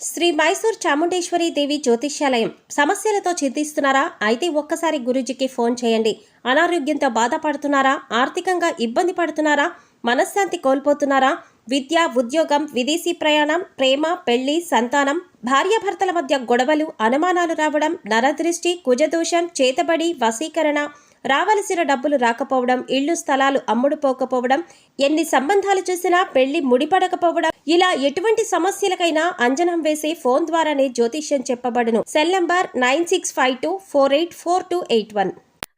శ్రీ మైసూర్ చాముండేశ్వరి దేవి జ్యోతిష్యాలయం. సమస్యలతో చింతిస్తున్నారా? అయితే ఒక్కసారి గురూజీకి ఫోన్ చేయండి. అనారోగ్యంతో బాధపడుతున్నారా? ఆర్థికంగా ఇబ్బంది పడుతున్నారా? మనశ్శాంతి కోల్పోతున్నారా? విద్య, ఉద్యోగం, విదేశీ ప్రయాణం, ప్రేమ, పెళ్లి, సంతానం, భార్యాభర్తల మధ్య గొడవలు, అనుమానాలు రావడం, నరదృష్టి, కుజదోషం, చేతబడి, వశీకరణ, రావలసిన డబ్బులు రాకపోవడం, ఇళ్లు స్థలాలు అమ్ముడుపోకపోవడం, ఎన్ని సంబంధాలు చూసినా పెళ్లి ముడిపడకపోవడం, ఇలా ఎటువంటి సమస్యలకైనా అంజనం వేసే ఫోన్ ద్వారానే జ్యోతిష్యం చెప్పబడును. Cell number 9652484281.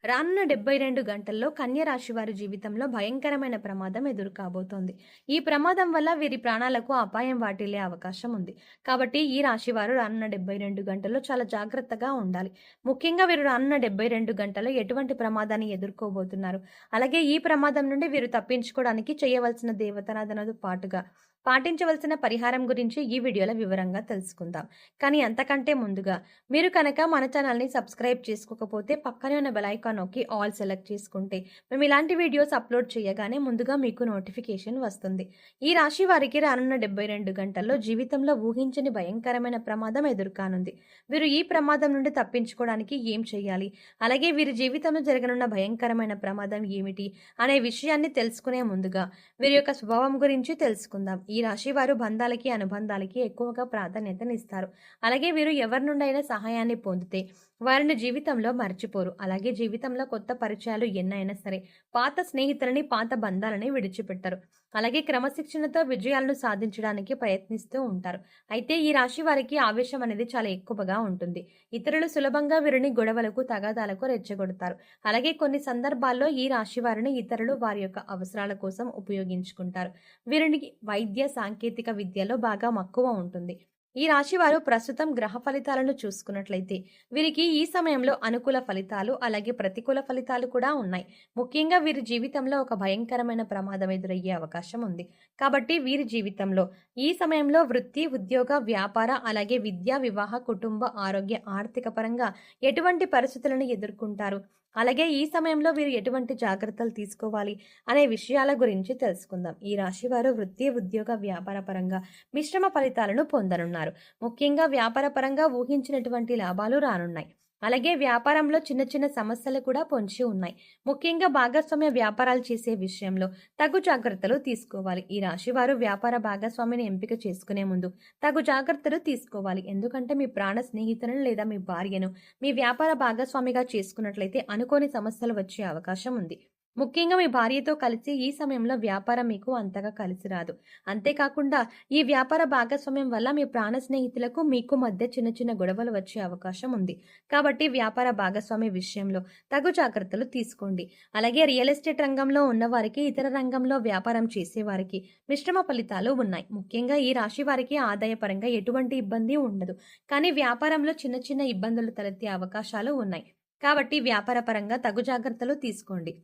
రానున్న 72 గంటల్లో కన్య రాశి వారి జీవితంలో భయంకరమైన ప్రమాదం ఎదురు కాబోతోంది. ఈ ప్రమాదం వల్ల వీరి ప్రాణాలకు అపాయం వాటిల్లే అవకాశం ఉంది. కాబట్టి ఈ రాశి వారు రానున్న 72 గంటల్లో చాలా జాగ్రత్తగా ఉండాలి. ముఖ్యంగా వీరు రానున్న 72 గంటల్లో ఎటువంటి ప్రమాదాన్ని ఎదుర్కోబోతున్నారు, అలాగే ఈ ప్రమాదం నుండి వీరు తప్పించుకోవడానికి చేయవలసిన దేవతారాధనతో పాటుగా పాటించవలసిన పరిహారం గురించి ఈ వీడియోలో వివరంగా తెలుసుకుందాం. కానీ అంతకంటే ముందుగా మీరు కనుక మన ఛానల్ని సబ్స్క్రైబ్ చేసుకోకపోతే పక్కనే ఉన్న బెల్ ఐకాన్ నొక్కి ఆల్ సెలెక్ట్ చేసుకుంటే మేము ఇలాంటి వీడియోస్ అప్లోడ్ చేయగానే ముందుగా మీకు నోటిఫికేషన్ వస్తుంది. ఈ రాశి వారికి రానున్న 72 గంటల్లో జీవితంలో ఊహించని భయంకరమైన ప్రమాదం ఎదుర్కానుంది. వీరు ఈ ప్రమాదం నుండి తప్పించుకోవడానికి ఏం చేయాలి, అలాగే వీరి జీవితంలో జరగనున్న భయంకరమైన ప్రమాదం ఏమిటి అనే విషయాన్ని తెలుసుకునే ముందుగా వీరి యొక్క స్వభావం గురించి తెలుసుకుందాం. ఈ రాశి వారు బంధాలకి, అనుబంధాలకి ఎక్కువగా ప్రాధాన్యతనిస్తారు. అలాగే వీరు ఎవరి నుండి అయినా సహాయాన్ని పొందితే వారిని జీవితంలో మర్చిపోరు. అలాగే జీవితంలో కొత్త పరిచయాలు ఎన్నైనా సరే పాత స్నేహితులని, పాత బంధాలని విడిచిపెట్టరు. అలాగే క్రమశిక్షణతో విజయాలను సాధించడానికి ప్రయత్నిస్తూ ఉంటారు. అయితే ఈ రాశి వారికి ఆవేశం అనేది చాలా ఎక్కువగా ఉంటుంది. ఇతరులు సులభంగా వీరిని గొడవలకు, తగాదాలకు రెచ్చగొడతారు. అలాగే కొన్ని సందర్భాల్లో ఈ రాశి వారిని ఇతరులు వారి యొక్క అవసరాల కోసం ఉపయోగించుకుంటారు. వీరికి వైద్య, సాంకేతిక విద్యలో బాగా మక్కువ ఉంటుంది. ఈ రాశి వారు ప్రస్తుతం గ్రహ ఫలితాలను చూసుకున్నట్లయితే వీరికి ఈ సమయంలో అనుకూల ఫలితాలు, అలాగే ప్రతికూల ఫలితాలు కూడా ఉన్నాయి. ముఖ్యంగా వీరి జీవితంలో ఒక భయంకరమైన ప్రమాదం ఎదురయ్యే అవకాశం ఉంది. కాబట్టి వీరి జీవితంలో ఈ సమయంలో వృత్తి, ఉద్యోగ, వ్యాపార, అలాగే విద్య, వివాహ, కుటుంబ, ఆరోగ్య, ఆర్థిక పరంగా ఎటువంటి పరిస్థితులను ఎదుర్కొంటారు, అలాగే ఈ సమయంలో వీరు ఎటువంటి జాగ్రత్తలు తీసుకోవాలి అనే విషయాల గురించి తెలుసుకుందాం. ఈ రాశి వారు వృత్తి, ఉద్యోగ, వ్యాపార పరంగా మిశ్రమ ఫలితాలను పొందనున్నారు. ముఖ్యంగా వ్యాపార పరంగా ఊహించినటువంటి లాభాలు రానున్నాయి. అలాగే వ్యాపారంలో చిన్న చిన్న సమస్యలు కూడా పొంచి ఉన్నాయి. ముఖ్యంగా భాగస్వామ్య వ్యాపారాలు చేసే విషయంలో తగు జాగ్రత్తలు తీసుకోవాలి. ఈ రాశి వారు వ్యాపార భాగస్వామిని ఎంపిక చేసుకునే ముందు తగు జాగ్రత్తలు తీసుకోవాలి. ఎందుకంటే మీ ప్రాణ స్నేహితులను లేదా మీ భార్యను మీ వ్యాపార భాగస్వామిగా చేసుకున్నట్లయితే అనుకోని సమస్యలు వచ్చే అవకాశం ఉంది. ముఖ్యంగా మీ భార్యతో కలిసి ఈ సమయంలో వ్యాపారం మీకు అంతగా కలిసి రాదు. అంతేకాకుండా ఈ వ్యాపార భాగస్వామ్యం వల్ల మీ ప్రాణ స్నేహితులకు మీకు మధ్య చిన్న చిన్న గొడవలు వచ్చే అవకాశం ఉంది. కాబట్టి వ్యాపార భాగస్వామి విషయంలో తగు జాగ్రత్తలు తీసుకోండి. అలాగే రియల్ ఎస్టేట్ రంగంలో ఉన్నవారికి, ఇతర రంగంలో వ్యాపారం చేసేవారికి మిశ్రమ ఫలితాలు ఉన్నాయి. ముఖ్యంగా ఈ రాశి వారికి ఆదాయపరంగా ఎటువంటి ఇబ్బంది ఉండదు. కానీ వ్యాపారంలో చిన్న చిన్న ఇబ్బందులు తలెత్తే అవకాశాలు ఉన్నాయి. కాబట్టి వ్యాపార పరంగా తగు జాగ్రత్తలు తీసుకోండి.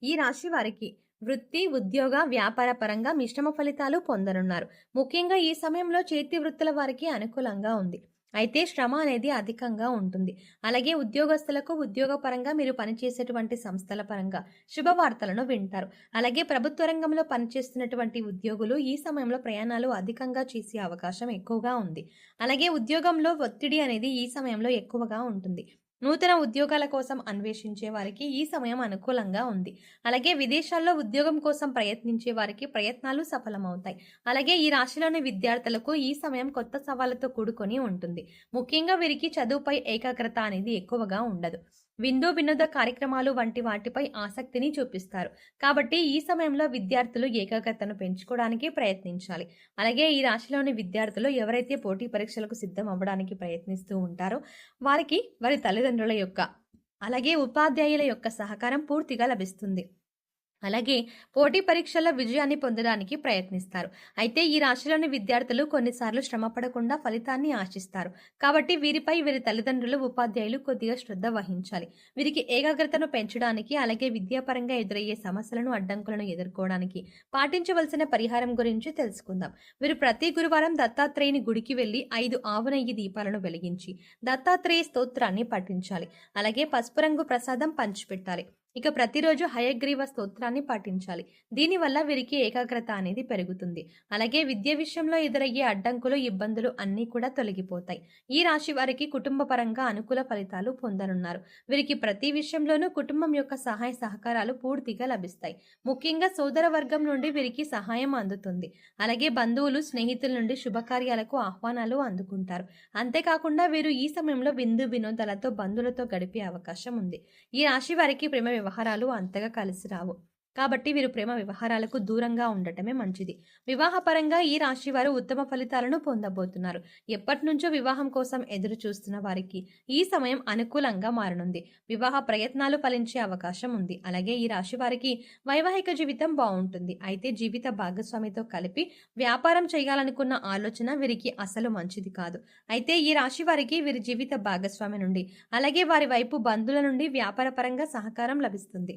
ఈ రాశి వారికి వృత్తి, ఉద్యోగ, వ్యాపార పరంగా మిశ్రమ ఫలితాలు పొందనున్నారు. ముఖ్యంగా ఈ సమయంలో చేతి వృత్తుల వారికి అనుకూలంగా ఉంది. అయితే శ్రమ అనేది అధికంగా ఉంటుంది. అలాగే ఉద్యోగస్తులకు ఉద్యోగ పరంగా మీరు పనిచేసేటువంటి సంస్థల పరంగా శుభవార్తలను వింటారు. అలాగే ప్రభుత్వ రంగంలో పనిచేస్తున్నటువంటి ఉద్యోగులు ఈ సమయంలో ప్రయాణాలు అధికంగా చేసే అవకాశం ఎక్కువగా ఉంది. అలాగే ఉద్యోగంలో ఒత్తిడి అనేది ఈ సమయంలో ఎక్కువగా ఉంటుంది. నూతన ఉద్యోగాల కోసం అన్వేషించే వారికి ఈ సమయం అనుకూలంగా ఉంది. అలాగే విదేశాల్లో ఉద్యోగం కోసం ప్రయత్నించే వారికి ప్రయత్నాలు సఫలమవుతాయి. అలాగే ఈ రాశిలోని విద్యార్థులకు ఈ సమయం కొత్త సవాళ్లతో కూడుకొని ఉంటుంది. ముఖ్యంగా వీరికి చదువుపై ఏకాగ్రత అనేది ఎక్కువగా ఉండదు. విందు వినోద కార్యక్రమాలు వంటి వాటిపై ఆసక్తిని చూపిస్తారు. కాబట్టి ఈ సమయంలో విద్యార్థులు ఏకాగ్రతను పెంచుకోవడానికి ప్రయత్నించాలి. అలాగే ఈ రాశిలోని విద్యార్థులు ఎవరైతే పోటీ పరీక్షలకు సిద్ధం అవ్వడానికి ప్రయత్నిస్తూ ఉంటారో వారికి వారి తల్లిదండ్రుల యొక్క, అలాగే ఉపాధ్యాయుల యొక్క సహకారం పూర్తిగా లభిస్తుంది. అలాగే పోటీ పరీక్షల్లో విజయాన్ని పొందడానికి ప్రయత్నిస్తారు. అయితే ఈ రాశిలోని విద్యార్థులు కొన్నిసార్లు శ్రమ పడకుండా ఫలితాన్ని ఆశిస్తారు. కాబట్టి వీరిపై వీరి తల్లిదండ్రులు, ఉపాధ్యాయులు కొద్దిగా శ్రద్ధ వహించాలి. వీరికి ఏకాగ్రతను పెంచడానికి, అలాగే విద్యాపరంగా ఎదురయ్యే సమస్యలను, అడ్డంకులను ఎదుర్కోవడానికి పాటించవలసిన పరిహారం గురించి తెలుసుకుందాం. వీరు ప్రతి గురువారం దత్తాత్రేయుని గుడికి వెళ్లి 5 ఆవు నెయ్యి దీపాలను వెలిగించి దత్తాత్రేయ స్తోత్రాన్ని పఠించాలి. అలాగే పసుపు రంగు ప్రసాదం పంచిపెట్టాలి. ఇక ప్రతిరోజు హయగ్రీవ స్తోత్రాన్ని పాటించాలి. దీనివల్ల వీరికి ఏకాగ్రత అనేది పెరుగుతుంది. అలాగే విద్య విషయంలో ఎదురయ్యే అడ్డంకులు, ఇబ్బందులు అన్నీ కూడా తొలగిపోతాయి. ఈ రాశి వారికి కుటుంబ పరంగా అనుకూల ఫలితాలు పొందనున్నారు. వీరికి ప్రతి విషయంలోనూ కుటుంబం యొక్క సహాయ సహకారాలు పూర్తిగా లభిస్తాయి. ముఖ్యంగా సోదర వర్గం నుండి వీరికి సహాయం అందుతుంది. అలాగే బంధువులు, స్నేహితుల నుండి శుభకార్యాలకు ఆహ్వానాలు అందుకుంటారు. అంతేకాకుండా వీరు ఈ సమయంలో విందు వినోదాలతో బంధువులతో గడిపే అవకాశం ఉంది. ఈ రాశి వారికి ప్రేమ వ్యవహారాలు అంతగా కలిసి రావు. కాబట్టి వీరు ప్రేమ వ్యవహారాలకు దూరంగా ఉండటమే మంచిది. వివాహపరంగా ఈ రాశి వారు ఉత్తమ ఫలితాలను పొందబోతున్నారు. ఎప్పటి నుంచో వివాహం కోసం ఎదురు చూస్తున్న వారికి ఈ సమయం అనుకూలంగా మారనుంది. వివాహ ప్రయత్నాలు ఫలించే అవకాశం ఉంది. అలాగే ఈ రాశి వారికి వైవాహిక జీవితం బాగుంటుంది. అయితే జీవిత భాగస్వామితో కలిపి వ్యాపారం చేయాలనుకున్న ఆలోచన వీరికి అసలు మంచిది కాదు. అయితే ఈ రాశి వారికి వీరి జీవిత భాగస్వామి నుండి, అలాగే వారి వైపు బంధువుల నుండి వ్యాపారపరంగా సహకారం లభిస్తుంది.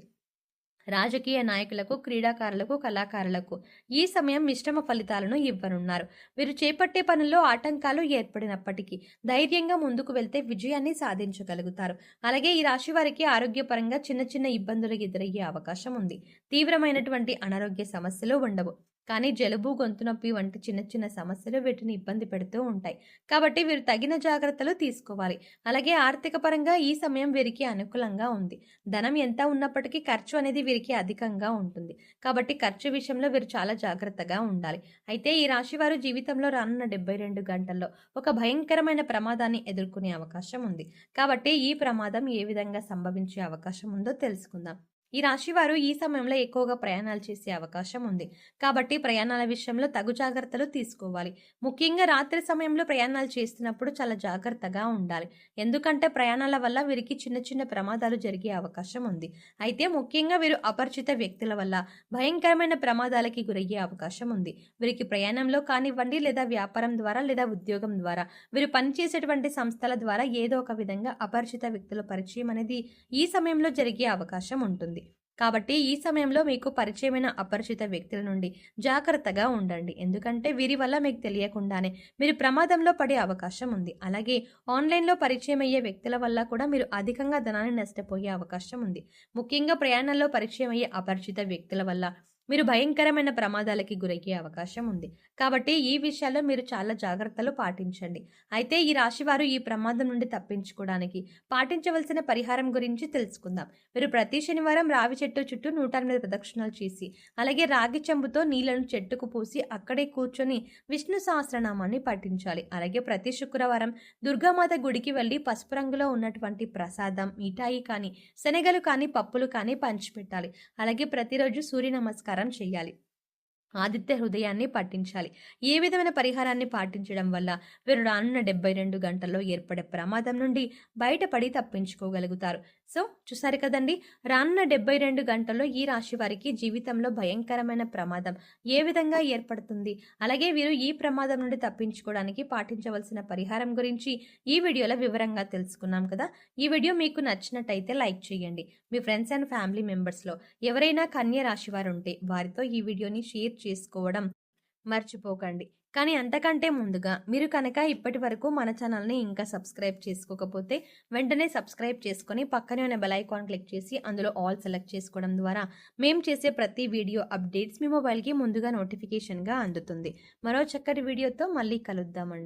రాజకీయ నాయకులకు, క్రీడాకారులకు, కళాకారులకు ఈ సమయం మిశ్రమ ఫలితాలను ఇవ్వనున్నారు. వీరు చేపట్టే పనుల్లో ఆటంకాలు ఏర్పడినప్పటికీ ధైర్యంగా ముందుకు వెళ్తే విజయాన్ని సాధించగలుగుతారు. అలాగే ఈ రాశి వారికి ఆరోగ్యపరంగా చిన్న చిన్న ఇబ్బందులు ఎదురయ్యే అవకాశం ఉంది. తీవ్రమైనటువంటి అనారోగ్య సమస్యలు ఉండవు. కానీ జలుబు, గొంతు నొప్పి వంటి చిన్న చిన్న సమస్యలు వీటిని ఇబ్బంది పెడుతూ ఉంటాయి. కాబట్టి వీరు తగిన జాగ్రత్తలు తీసుకోవాలి. అలాగే ఆర్థిక పరంగా ఈ సమయం వీరికి అనుకూలంగా ఉంది. ధనం ఎంత ఉన్నప్పటికీ ఖర్చు అనేది వీరికి అధికంగా ఉంటుంది. కాబట్టి ఖర్చు విషయంలో వీరు చాలా జాగ్రత్తగా ఉండాలి. అయితే ఈ రాశి వారు జీవితంలో రానున్న 72 గంటల్లో ఒక భయంకరమైన ప్రమాదాన్ని ఎదుర్కొనే అవకాశం ఉంది. కాబట్టి ఈ ప్రమాదం ఏ విధంగా సంభవించే అవకాశం ఉందో తెలుసుకుందాం. ఈ రాశి వారు ఈ సమయంలో ఎక్కువగా ప్రయాణాలు చేసే అవకాశం ఉంది. కాబట్టి ప్రయాణాల విషయంలో తగు జాగ్రత్తలు తీసుకోవాలి. ముఖ్యంగా రాత్రి సమయంలో ప్రయాణాలు చేస్తున్నప్పుడు చాలా జాగ్రత్తగా ఉండాలి. ఎందుకంటే ప్రయాణాల వల్ల వీరికి చిన్న చిన్న ప్రమాదాలు జరిగే అవకాశం ఉంది. అయితే ముఖ్యంగా వీరు అపరిచిత వ్యక్తుల వల్ల భయంకరమైన ప్రమాదాలకి గురయ్యే అవకాశం ఉంది. వీరికి ప్రయాణంలో కానివ్వండి, లేదా వ్యాపారం ద్వారా, లేదా ఉద్యోగం ద్వారా, వీరు పనిచేసేటువంటి సంస్థల ద్వారా ఏదో ఒక విధంగా అపరిచిత వ్యక్తుల పరిచయం అనేది ఈ సమయంలో జరిగే అవకాశం ఉంటుంది. కాబట్టి ఈ సమయంలో మీకు పరిచయమైన అపరిచిత వ్యక్తుల నుండి జాగ్రత్తగా ఉండండి. ఎందుకంటే వీరి వల్ల మీకు తెలియకుండానే మీరు ప్రమాదంలో పడే అవకాశం ఉంది. అలాగే ఆన్లైన్లో పరిచయం అయ్యే వ్యక్తుల వల్ల కూడా మీరు అధికంగా ధనాన్ని నష్టపోయే అవకాశం ఉంది. ముఖ్యంగా ప్రయాణంలో పరిచయం అయ్యే అపరిచిత వ్యక్తుల వల్ల మీరు భయంకరమైన ప్రమాదాలకి గురయ్యే అవకాశం ఉంది. కాబట్టి ఈ విషయాల్లో మీరు చాలా జాగ్రత్తలు పాటించండి. అయితే ఈ రాశి వారు ఈ ప్రమాదం నుండి తప్పించుకోవడానికి పాటించవలసిన పరిహారం గురించి తెలుసుకుందాం. మీరు ప్రతి శనివారం రావి చెట్టు చుట్టూ 108 ప్రదక్షిణాలు చేసి, అలాగే రాగి చెంబుతో నీళ్లను చెట్టుకు పూసి అక్కడే కూర్చొని విష్ణు సహస్రనామాన్ని పఠించాలి. అలాగే ప్రతి శుక్రవారం దుర్గామాత గుడికి వెళ్లి పసుపు రంగులో ఉన్నటువంటి ప్రసాదం, మిఠాయి కానీ, శనగలు కానీ, పప్పులు కానీ పంచిపెట్టాలి. అలాగే ప్రతిరోజు సూర్య నమస్కారం చేయాలి. ఆదిత్య హృదయాన్ని పఠించాలి. ఏ విధమైన పరిహారాన్ని పాటించడం వల్ల వీరు రానున్న 72 గంటల్లో ఏర్పడే ప్రమాదం నుండి బయటపడి తప్పించుకోగలుగుతారు. సో చూసారు కదండి, రానున్న 72 గంటల్లో ఈ రాశి వారికి జీవితంలో భయంకరమైన ప్రమాదం ఏ విధంగా ఏర్పడుతుంది, అలాగే వీరు ఈ ప్రమాదం నుండి తప్పించుకోవడానికి పాటించవలసిన పరిహారం గురించి ఈ వీడియోలో వివరంగా తెలుసుకున్నాం కదా. ఈ వీడియో మీకు నచ్చినట్టయితే లైక్ చేయండి. మీ ఫ్రెండ్స్ అండ్ ఫ్యామిలీ మెంబర్స్లో ఎవరైనా కన్య రాశి వారు ఉంటే వారితో ఈ వీడియోని షేర్ చేసుకోవడం మర్చిపోకండి. కానీ అంతకంటే ముందుగా మీరు కనుక ఇప్పటి వరకు మన ఛానల్ని ఇంకా సబ్స్క్రైబ్ చేసుకోకపోతే వెంటనే సబ్స్క్రైబ్ చేసుకొని పక్కనే ఉన్న బెల్ ఐకాన్ క్లిక్ చేసి అందులో ఆల్ సెలెక్ట్ చేసుకోవడం ద్వారా మేము చేసే ప్రతి వీడియో అప్డేట్స్ మీ మొబైల్కి ముందుగా నోటిఫికేషన్గా అందుతుంది. మరో చక్కటి వీడియోతో మళ్ళీ కలుద్దామండి.